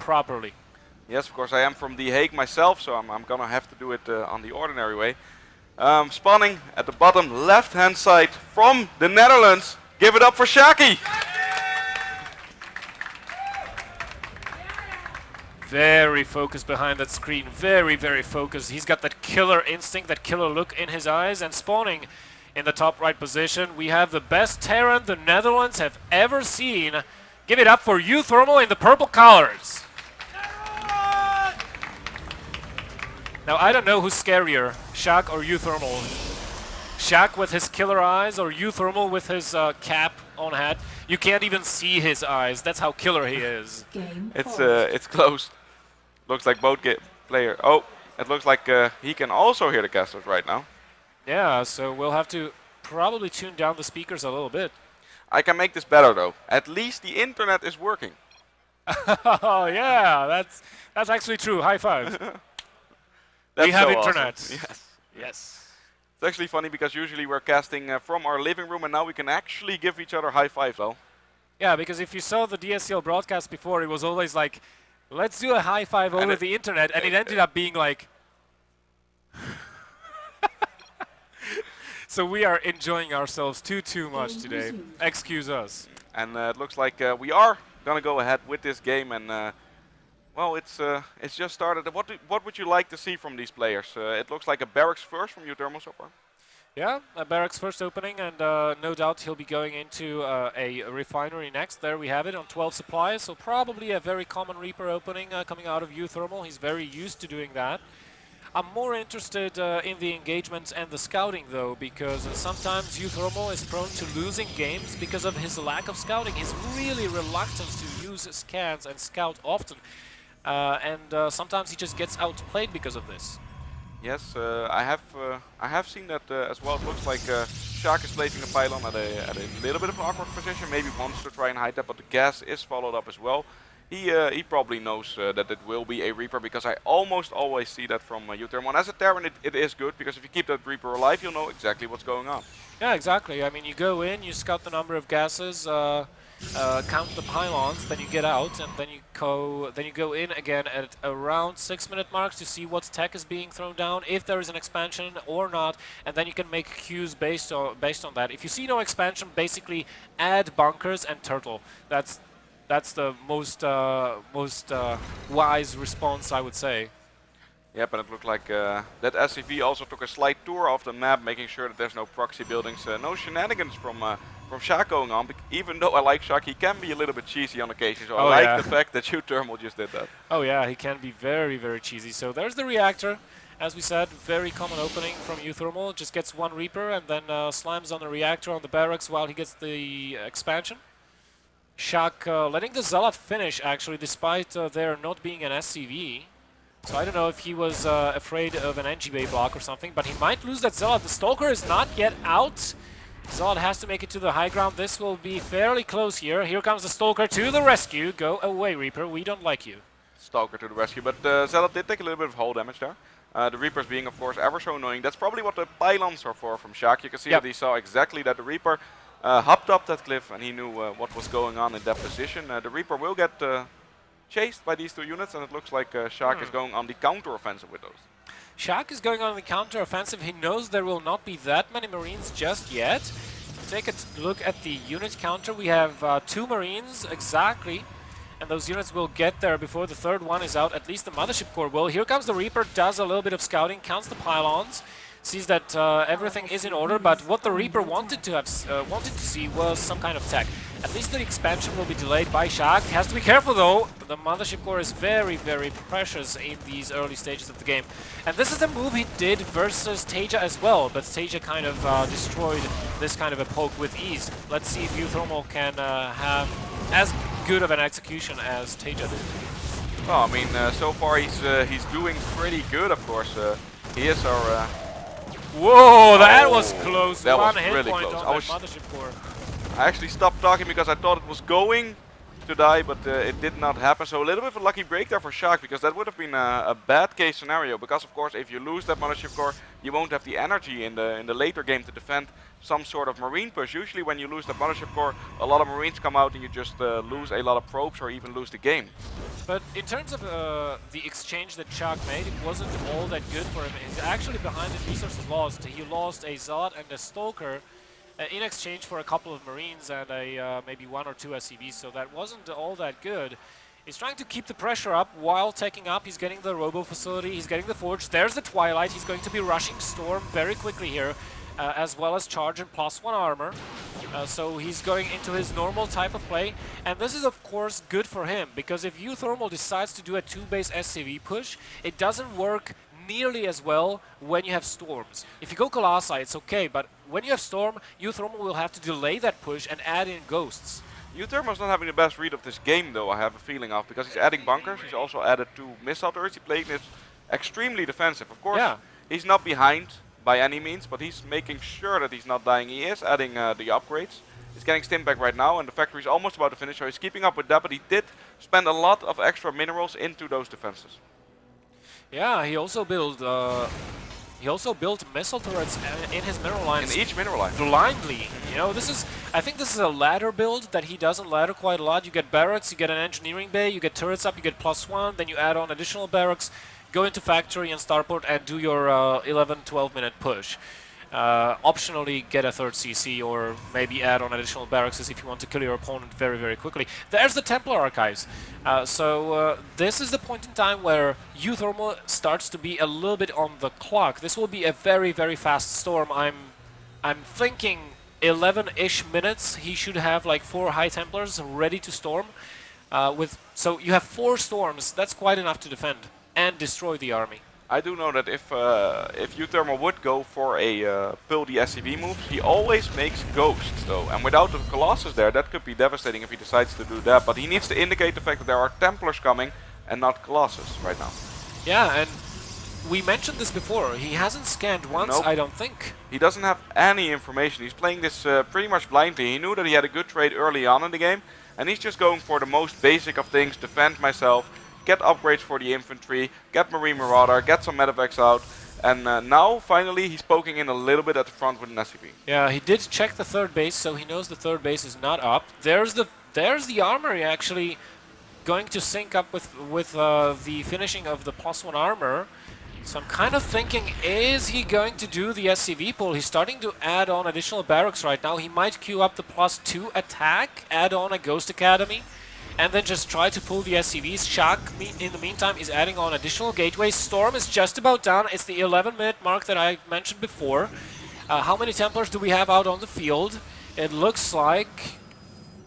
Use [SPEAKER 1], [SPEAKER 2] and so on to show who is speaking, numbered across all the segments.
[SPEAKER 1] properly.
[SPEAKER 2] Yes, of course, I am from The Hague myself, so I'm gonna have to do it on the ordinary way. Spawning at the bottom left-hand side from the Netherlands. Give it up for Sjaak.
[SPEAKER 1] Very focused behind that screen, very, very focused. He's got that killer instinct, that killer look in his eyes, and spawning in the top right position. We have the best Terran the Netherlands have ever seen. Give it up for uThermal in the purple colors. Now, I don't know who's scarier, Sjaak or uThermal. Sjaak with his killer eyes or uThermal with his cap on head. You can't even see his eyes. That's how killer he is.
[SPEAKER 2] It's close. Looks like both player. Oh, it looks like he can also hear the casters right now.
[SPEAKER 1] Yeah, so we'll have to probably tune down the speakers a little bit.
[SPEAKER 2] I can make this better though. At least the internet is working.
[SPEAKER 1] Oh yeah, that's actually true. High five. We have
[SPEAKER 2] so
[SPEAKER 1] internet.
[SPEAKER 2] Awesome. Yes.
[SPEAKER 1] Yes.
[SPEAKER 2] It's actually funny because usually we're casting from our living room and now we can actually give each other high fives though.
[SPEAKER 1] Yeah, because if you saw the DSCL broadcast before, it was always like, let's do a high five over the internet, and it ended up being like. So we are enjoying ourselves too much today. Excuse us.
[SPEAKER 2] And it looks like we are gonna go ahead with this game, and well, it's just started. What would you like to see from these players? It looks like a barracks first from uThermal so far.
[SPEAKER 1] Yeah, a barracks first opening, and no doubt he'll be going into a refinery next. There we have it on 12 supplies, so probably a very common Reaper opening coming out of uThermal. He's very used to doing that. I'm more interested in the engagements and the scouting though, because sometimes uThermal is prone to losing games because of his lack of scouting. He's really reluctant to use scans and scout often, and sometimes he just gets outplayed because of this.
[SPEAKER 2] Yes, I have seen that as well. It looks like Sjaak is placing a pylon at a little bit of an awkward position. Maybe wants to try and hide that, but the gas is followed up as well. He probably knows that it will be a Reaper, because I almost always see that from uThermal. And as a Terran, it is good, because if you keep that Reaper alive, you'll know exactly what's going on.
[SPEAKER 1] Yeah, exactly. I mean, you go in, you scout the number of gases, count the pylons, then you get out, and then you go in again at around 6-minute marks to see what tech is being thrown down, if there is an expansion or not, and then you can make cues based on that. If you see no expansion, basically add bunkers and turtle. That's the most wise response, I would say.
[SPEAKER 2] Yep, and it looked like that SCV also took a slight tour of the map, making sure that there's no proxy buildings, no shenanigans from Sjaak going on. Even though I like Sjaak, he can be a little bit cheesy on occasion, so I like the fact that uThermal just did that.
[SPEAKER 1] Oh yeah, he can be very, very cheesy. So there's the reactor. As we said, very common opening from uThermal. Just gets one Reaper and then slams on the reactor on the barracks while he gets the expansion. Sjaak letting the Zealot finish, actually, despite there not being an SCV. So I don't know if he was afraid of an NG Bay block or something, but he might lose that Zealot. The Stalker is not yet out. Zealot has to make it to the high ground. This will be fairly close here. Here comes the Stalker to the rescue. Go away, Reaper. We don't like you.
[SPEAKER 2] Stalker to the rescue, but Zealot did take a little bit of hull damage there. The Reapers being, of course, ever so annoying. That's probably what the pylons are for from Sjaak. You can see that he saw exactly that the Reaper hopped up that cliff, and he knew what was going on in that position. The Reaper will get chased by these two units, and it looks like Sjaak is going on the counter-offensive with those.
[SPEAKER 1] Sjaak is going on the counter-offensive. He knows there will not be that many Marines just yet. Take a look at the unit counter. We have 2 Marines exactly, and those units will get there before the third one is out. At least the Mothership Core will. Here comes the Reaper, does a little bit of scouting, counts the pylons, sees that everything is in order, but what the Reaper wanted to see was some kind of tech. At least the expansion will be delayed by Sjaak. Has to be careful though. The Mothership Core is very, very precious in these early stages of the game. And this is the move he did versus Teja as well, but Teja kind of destroyed this kind of a poke with ease. Let's see if uThermal can have as good of an execution as Teja did.
[SPEAKER 2] Well, I mean, so far he's doing pretty good, of course. He is our...
[SPEAKER 1] Whoa, that was close.
[SPEAKER 2] That
[SPEAKER 1] One
[SPEAKER 2] was
[SPEAKER 1] hit
[SPEAKER 2] really
[SPEAKER 1] point
[SPEAKER 2] close.
[SPEAKER 1] on that Mothership Core.
[SPEAKER 2] I actually stopped talking because I thought it was going to die, but it did not happen. So a little bit of a lucky break there for Sjaak, because that would have been a bad case scenario. Because of course, if you lose that Mothership Core, you won't have the energy in the later game to defend. some sort of marine push. Usually when you lose the mothership core, a lot of marines come out and you just lose a lot of probes or even lose the game.
[SPEAKER 1] But in terms of the exchange that Sjaak made, it wasn't all that good for him. He's actually behind the resources lost. He lost a Zod and a Stalker in exchange for a couple of Marines and a maybe 1 or 2 SCVs, so that wasn't all that good. He's trying to keep the pressure up while taking up. He's getting the Robo facility, he's getting the Forge. There's the Twilight. He's going to be rushing Storm very quickly here, as well as charge and +1 armor. So he's going into his normal type of play. And this is, of course, good for him, because if uThermal decides to do a 2-base SCV push, it doesn't work nearly as well when you have Storms. If you go Colossi, it's okay, but when you have Storm, uThermal will have to delay that push and add in Ghosts.
[SPEAKER 2] uThermal's not having the best read of this game, though, I have a feeling of, because he's adding bunkers. He's also added 2 missile turrets. He's playing this extremely defensive. Of course, he's not behind by any means, but he's making sure that he's not dying. He is adding the upgrades. He's getting stim back right now, and the factory is almost about to finish, so he's keeping up with that, but he did spend a lot of extra minerals into those defenses.
[SPEAKER 1] Yeah, he also built missile turrets in his mineral lines.
[SPEAKER 2] In each mineral line.
[SPEAKER 1] Blindly. You know, I think this is a ladder build that he doesn't ladder quite a lot. You get barracks, you get an engineering bay, you get turrets up, you get +1, then you add on additional barracks, go into factory and starport and do your 11-12 minute push. Optionally get a 3rd CC or maybe add on additional barracks if you want to kill your opponent very, very quickly. There's the Templar Archives. So this is the point in time where uThermal starts to be a little bit on the clock. This will be a very, very fast storm. I'm thinking 11-ish minutes. He should have like 4 High Templars ready to storm. So you have 4 storms. That's quite enough to defend and destroy the army.
[SPEAKER 2] I do know that if uThermal would go for a pull the SCV move, he always makes Ghosts though, and without the Colossus there, that could be devastating if he decides to do that, but he needs to indicate the fact that there are Templars coming and not Colossus right now.
[SPEAKER 1] Yeah, and we mentioned this before, he hasn't scanned once,
[SPEAKER 2] Nope.
[SPEAKER 1] I don't think.
[SPEAKER 2] He doesn't have any information, he's playing this pretty much blindly. He knew that he had a good trade early on in the game, and he's just going for the most basic of things, defend myself, get upgrades for the infantry, get Marine Marauder, get some medevacs out, and now finally he's poking in a little bit at the front with an SCV.
[SPEAKER 1] Yeah, he did check the 3rd base, so he knows the 3rd base is not up. There's the armory actually going to sync up with the finishing of the +1 armor. So I'm kind of thinking, is he going to do the SCV pull? He's starting to add on additional barracks right now. He might queue up the +2 attack, add on a Ghost Academy, and then just try to pull the SCVs. Sjaak, in the meantime, is adding on additional gateways. Storm is just about done. It's the 11-minute mark that I mentioned before. How many Templars do we have out on the field? It looks like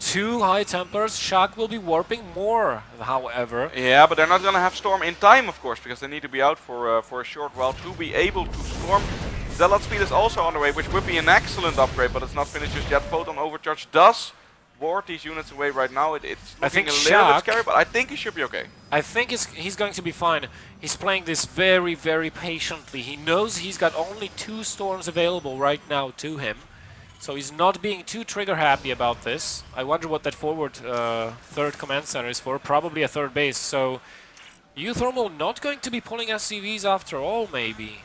[SPEAKER 1] 2 High Templars. Sjaak will be warping more, however.
[SPEAKER 2] Yeah, but they're not going to have Storm in time, of course, because they need to be out for a short while to be able to Storm. Zealot Speed is also on the way, which would be an excellent upgrade, but it's not finished just yet. Photon Overcharge does ward these units away right now. It's looking a little bit scary, but I think he should be okay.
[SPEAKER 1] I think he's going to be fine. He's playing this very, very patiently. He knows he's got only 2 storms available right now to him, so he's not being too trigger happy about this. I wonder what that forward 3rd command center is for. Probably a 3rd base. So uThermal not going to be pulling SCVs after all, maybe.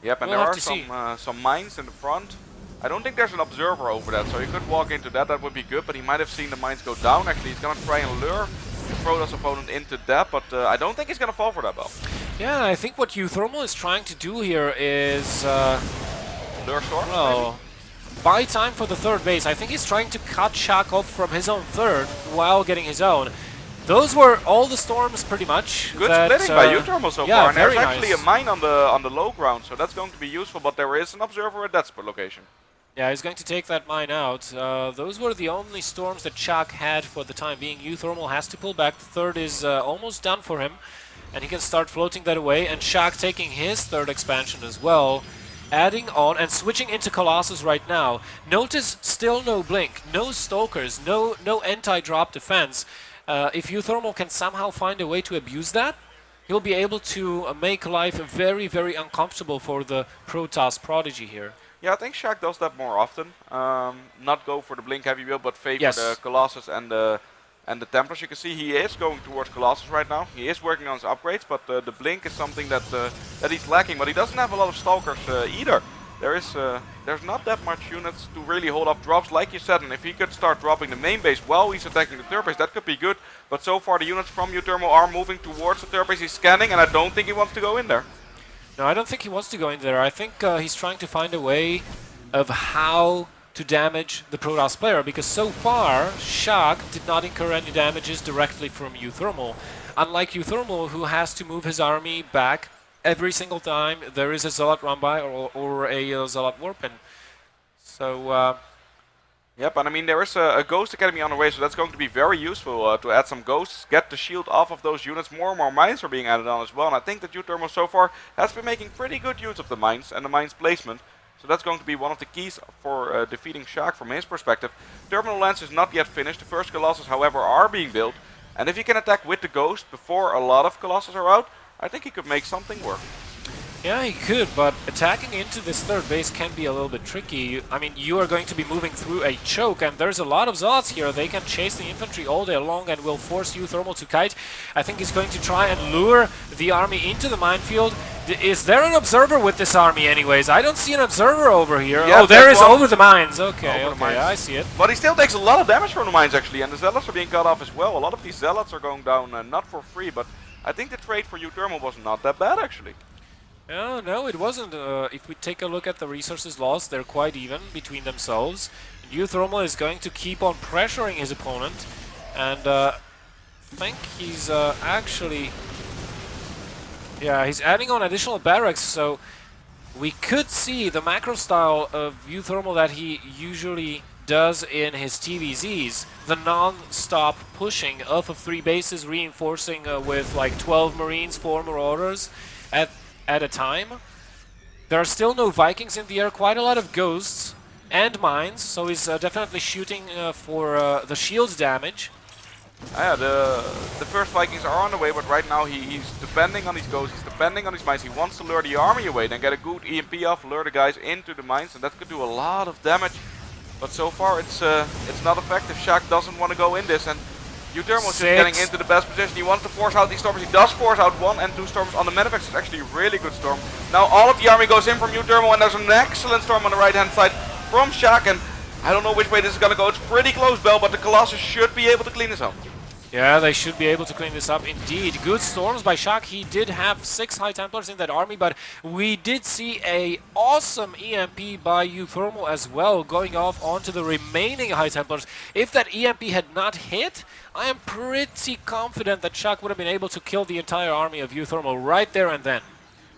[SPEAKER 2] Yep, and
[SPEAKER 1] We'll
[SPEAKER 2] there
[SPEAKER 1] have
[SPEAKER 2] are some mines in the front. I don't think there's an observer over that, so he could walk into that. That would be good, but he might have seen the mines go down. Actually, he's gonna try and lure the Protoss opponent into that, but I don't think he's gonna fall for that, Bell.
[SPEAKER 1] Yeah, I think what uThermal is trying to do here is
[SPEAKER 2] Lure Storm?
[SPEAKER 1] well, buy time for the 3rd base. I think he's trying to cut Sjaak off from his own 3rd while getting his own. Those were all the storms, pretty much.
[SPEAKER 2] Good splitting by uThermal so far, and there's
[SPEAKER 1] very
[SPEAKER 2] actually
[SPEAKER 1] nice.
[SPEAKER 2] a mine on the low ground, so that's going to be useful, but there is an observer at that spot location.
[SPEAKER 1] Yeah, he's going to take that mine out. Those were the only storms that Sjaak had for the time being. uThermal has to pull back. The 3rd is almost done for him, and he can start floating that away. And Sjaak taking his 3rd expansion as well, adding on and switching into Colossus right now. Notice still no blink, no stalkers, no anti-drop defense. If uThermal can somehow find a way to abuse that, he'll be able to make life very, very uncomfortable for the Protoss Prodigy here.
[SPEAKER 2] Yeah, I think Sjaak does that more often. Not go for the blink heavy build, but favor
[SPEAKER 1] Yes.
[SPEAKER 2] the Colossus and the Templars. You can see he is going towards Colossus right now. He is working on his upgrades, but the blink is something that he's lacking. But he doesn't have a lot of stalkers either. there's not that much units to really hold up drops, like you said. And if he could start dropping the main base while he's attacking the third base, that could be good. But so far the units from uThermal are moving towards the third base. He's scanning, and I don't think he wants to go in there.
[SPEAKER 1] No, I don't think he wants to go in there. I think he's trying to find a way of how to damage the Protoss player, because so far Sjaak did not incur any damages directly from uThermal. Unlike uThermal, who has to move his army back every single time there is a Zealot run by or a Zealot warp in. So
[SPEAKER 2] yep, and I mean there is a Ghost Academy on the way, so that's going to be very useful to add some ghosts, get the shield off of those units. More and more mines are being added on as well, and I think that uThermal so far has been making pretty good use of the mines and the mines placement. So that's going to be one of the keys for defeating Sjaak from his perspective. Terminal Lance is not yet finished. The first Colossus, however, are being built. And if he can attack with the Ghost before a lot of Colossus are out, I think he could make something work.
[SPEAKER 1] yeah, he could, but attacking into this third base can be a little bit tricky. I mean, you are going to be moving through a choke, and there's a lot of Zealots here. They can chase the infantry all day long and will force uThermal to kite. I think he's going to try and lure the army into the minefield. Is there an observer with this army anyways? I don't see an observer over here.
[SPEAKER 2] Yeah,
[SPEAKER 1] oh, there is over the mines. Okay,
[SPEAKER 2] over the mines.
[SPEAKER 1] I see it.
[SPEAKER 2] But he still takes a lot of damage from the mines actually, and the Zealots are being cut off as well. A lot of these Zealots are going down, not for free, but I think the trade for uThermal was not that bad actually.
[SPEAKER 1] No, it wasn't. If we take a look at the resources lost, they're quite even between themselves. uThermal is going to keep on pressuring his opponent, and I think he's actually... yeah, he's adding on additional barracks, so we could see the macro style of uThermal that he usually does in his TVZs, the non-stop pushing off of 3 bases, reinforcing with like 12 Marines, 4 Marauders at a time. There are still no Vikings in the air, quite a lot of Ghosts and Mines, so he's definitely shooting for the shield damage.
[SPEAKER 2] Yeah, the first Vikings are on the way, but right now he's depending on these Ghosts, he's depending on these mines. He wants to lure the army away, then get a good EMP off, lure the guys into the mines, and that could do a lot of damage. But so far it's not effective. Sjaak doesn't want to go in this, and uThermal is just getting into the best position. He wants to force out these storms. He does force out 1 and 2 storms on the Medivacs. It's actually a really good storm. Now all of the army goes in from uThermal, and there's an excellent storm on the right hand side from Sjaak, and I don't know which way this is going to go. It's pretty close, Bell, but the Colossus should be able to clean this up.
[SPEAKER 1] Yeah, they should be able to clean this up indeed. Good storms by Sjaak. He did have 6 High Templars in that army, but we did see a awesome EMP by uThermal as well, going off onto the remaining High Templars. If that EMP had not hit, I am pretty confident that Sjaak would have been able to kill the entire army of uThermal right there and then.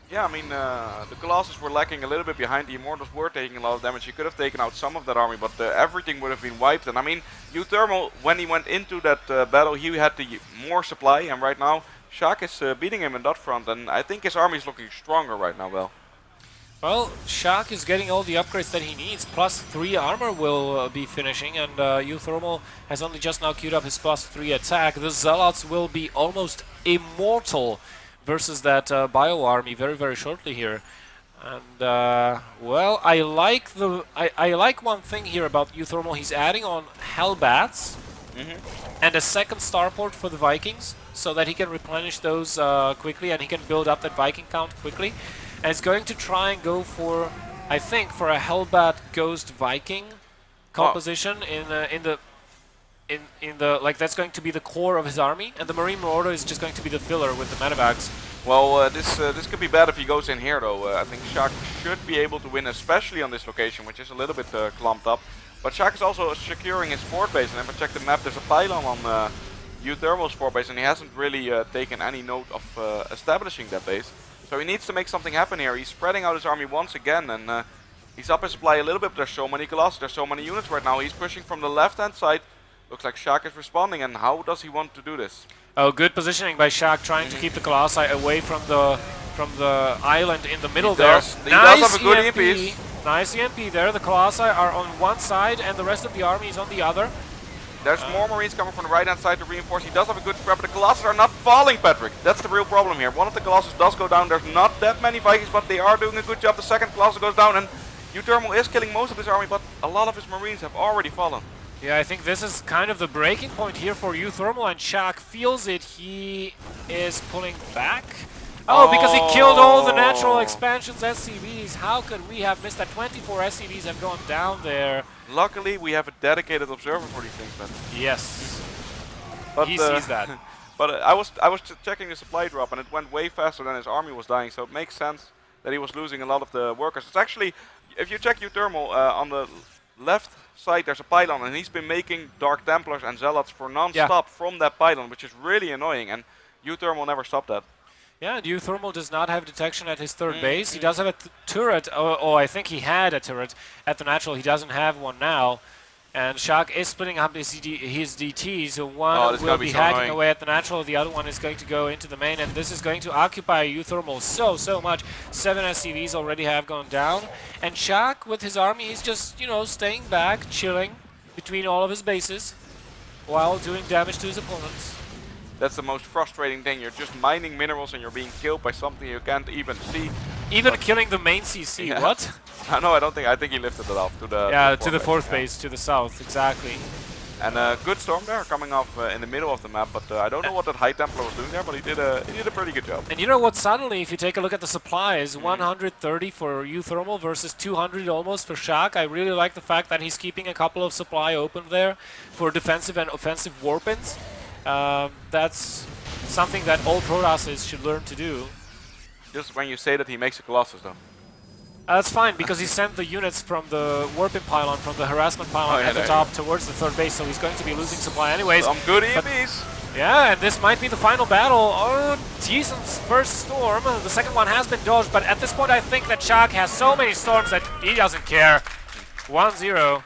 [SPEAKER 2] Yeah, I mean, the Colossus were lacking a little bit behind. The Immortals were taking a lot of damage. He could have taken out some of that army, but everything would have been wiped. And I mean, uThermal, when he went into that battle, he had the more supply. And right now, Sjaak is beating him in that front. And I think his army is looking stronger right now, Well.
[SPEAKER 1] Well, Sjaak is getting all the upgrades that he needs. +3 armor will be finishing, and uThermal has only just now queued up his +3 attack. The Zealots will be almost immortal versus that bio army very, very shortly here. And well, I like one thing here about uThermal. He's adding on Hellbats and a second starport for the Vikings, so that he can replenish those quickly, and he can build up that Viking count quickly. And he's going to try and go for, I think, for a Hellbat Ghost Viking composition in the like, that's going to be the core of his army, and the Marine Marauder is just going to be the filler with the Medivacs.
[SPEAKER 2] Well, this could be bad if he goes in here though. I think Sjaak should be able to win, especially on this location, which is a little bit clumped up. But Sjaak is also securing his fort base, and if I check the map, there's a pylon on uThermal's fort base, and he hasn't really taken any note of establishing that base. So he needs to make something happen here. He's spreading out his army once again, and he's up his supply a little bit, but there's so many Colossus, there's so many units right now. He's pushing from the left-hand side. Looks like Sjaak is responding, and how does he want to do this? Oh,
[SPEAKER 1] good positioning by Sjaak, trying to keep the Colossi away from the island in the middle there.
[SPEAKER 2] He does have a good EMP.
[SPEAKER 1] Nice EMP there. The Colossi are on one side, and the rest of the army is on the other.
[SPEAKER 2] There's more Marines coming from the right-hand side to reinforce. He does have a good spread, but the Colossus are not falling, Patrick. That's the real problem here. One of the Colossus does go down. There's not that many Vikings, but they are doing a good job. The second Colossus goes down, and uThermal is killing most of his army, but a lot of his Marines have already fallen.
[SPEAKER 1] Yeah, I think this is kind of the breaking point here for uThermal, and Sjaak feels it. He is pulling back. Oh, because he killed all the natural expansions SCVs. How could we have missed that? 24 SCVs have gone down there.
[SPEAKER 2] Luckily, we have a dedicated observer for these things, but
[SPEAKER 1] Yes.
[SPEAKER 2] But
[SPEAKER 1] He sees that.
[SPEAKER 2] But I was checking the supply drop, and it went way faster than his army was dying. So it makes sense that he was losing a lot of the workers. It's actually, if you check uThermal on the left side, there's a pylon, and he's been making Dark Templars and Zealots for non-stop from that pylon, which is really annoying. And uThermal never stopped that.
[SPEAKER 1] Yeah, and uThermal does not have detection at his third base. He does have a turret. Oh, I think he had a turret at the natural. He doesn't have one now. And Sjaak is splitting up his DTs, so one will be hacking away at the natural, the other one is going to go into the main, and this is going to occupy uThermal so much. 7 SCVs already have gone down, and Sjaak with his army, he's just, you know, staying back, chilling between all of his bases, while doing damage to his opponents.
[SPEAKER 2] That's the most frustrating thing. You're just mining minerals and you're being killed by something you can't even see.
[SPEAKER 1] Even killing the main CC, yeah. What?
[SPEAKER 2] No, I think he lifted it off to the...
[SPEAKER 1] Yeah, to the fourth base, to the south, exactly.
[SPEAKER 2] And a good storm there coming off in the middle of the map, but I don't know what that High Templar was doing there, but he did a pretty good job.
[SPEAKER 1] And you know what, suddenly, if you take a look at the supplies, 130 for uThermal versus 200 almost for Sjaak. I really like the fact that he's keeping a couple of supply open there for defensive and offensive warpins. That's something that all Protoss should learn to do.
[SPEAKER 2] Just when you say that, he makes a Colossus though.
[SPEAKER 1] That's fine, because he sent the units from the warping pylon, from the harassment pylon at the top towards the third base, so he's going to be losing supply anyways.
[SPEAKER 2] Some good EMPs!
[SPEAKER 1] Yeah, and this might be the final battle. Oh, decent first storm. The second one has been dodged, but at this point I think that Sjaak has so many storms that he doesn't care. 1-0.